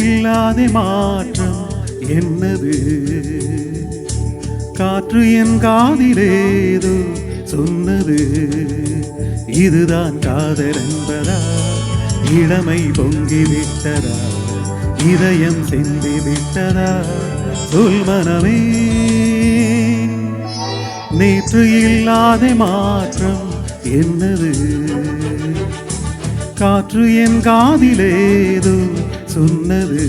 இல்லாத மாற்றம் என்னது? காற்று என் காதிலேதோ சொன்னது, இதுதான் காதல் என்பதா? இளமை பொங்கிவிட்டதா? இதயம் சென்று விட்டதா? சொல் மனமே. நேற்று இல்லாத மாற்றம் என்னது? காற்று என் காதிலேதோ சொன்னது,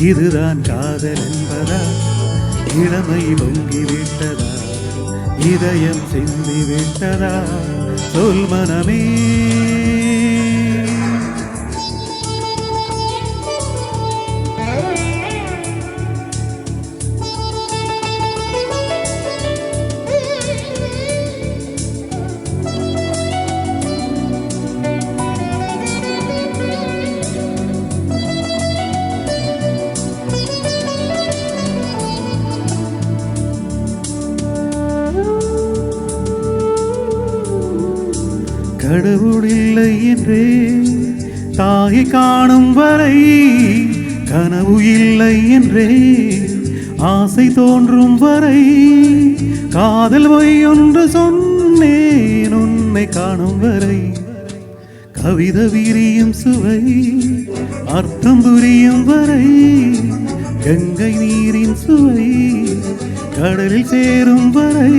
இதுதான் காதல் என்பதா? இளமை பொங்கிவிட்டதா? இதயம் சென்று விட்டதா? சொல் மனமே. கடவுள் இல்லை என்றே தாயை காணும் வரை, கனவு இல்லை என்றே ஆசை தோன்றும் வரை, காதல் பொய்யொன்று சொன்னேன் உன்னை காணும் வரை. கவிதை விரியும் சுவை அர்த்தம் புரியும் வரை, கங்கை நீரின் சுவை கடலில் சேரும் வரை,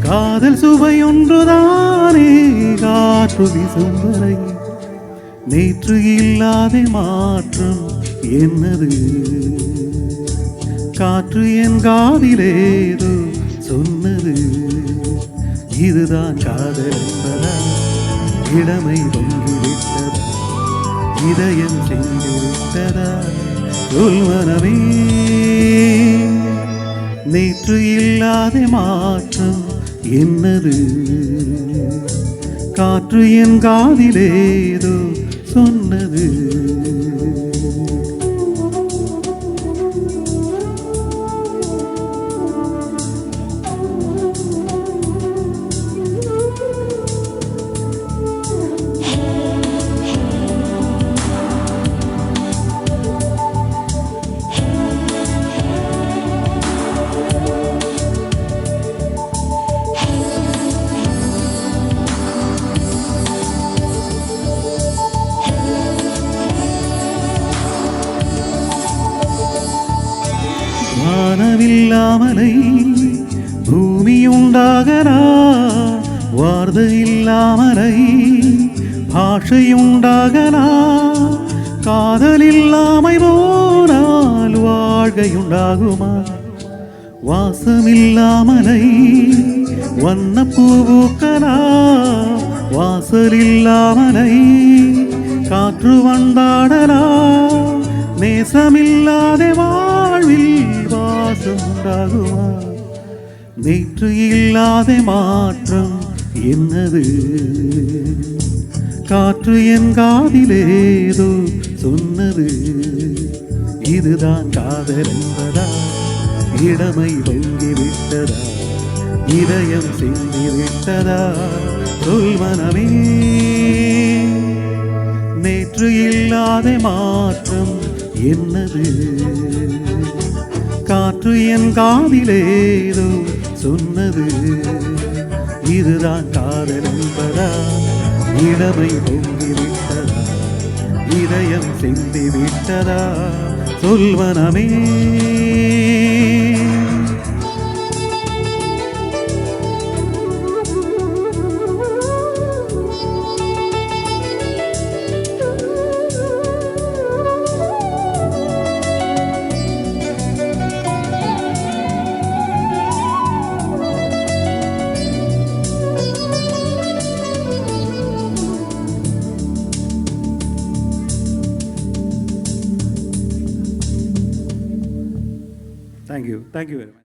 காதல் சுவை ஒன்றுதானே காற்று வீசும் வரை. நேற்று இல்லாத மாற்றம் என்னது? காற்று என் காதிலேதோ சொன்னது, இதுதான் காதல் என்பதா? இளமை பொங்கிவிட்டதா? இதயம் சென்று விட்டதா? சொல் மனமே. நேற்று இல்லாத மாற்றம் என்னது? காற்று என் காதிலேதோ சொன்னது. வானமில்லாமலை பூமி உண்டாகலா, வார்த்தை இல்லாமலை பாஷை உண்டாகலா, காதல் இல்லாமை போனால் வாழ்க்கை உண்டாகுமா? வாசமில்லாமலை வண்ண பூக்கலா, வாசல் இல்லாமலை காற்று வந்தாடலா, நேசமில்லாத வாழ்வில் வாசம் உண்டாகுமா? நேற்று இல்லாத மாற்றம் என்னது? காற்று என் காதிலேதோ சொன்னது, இதுதான் காதல் என்பதா? இளமை பொங்கிவிட்டதா? இதயம் சென்று விட்டதா? சொல் மனமே. நேற்று இல்லாத மாற்றம் என்னது? காற்று என் காதிலேதோ சொன்னது, இதுதான் காதல் என்பதா? இளமை பொங்கிவிட்டதா? இதயம் சென்று விட்டதா? சொல் மனமே. Thank you very much.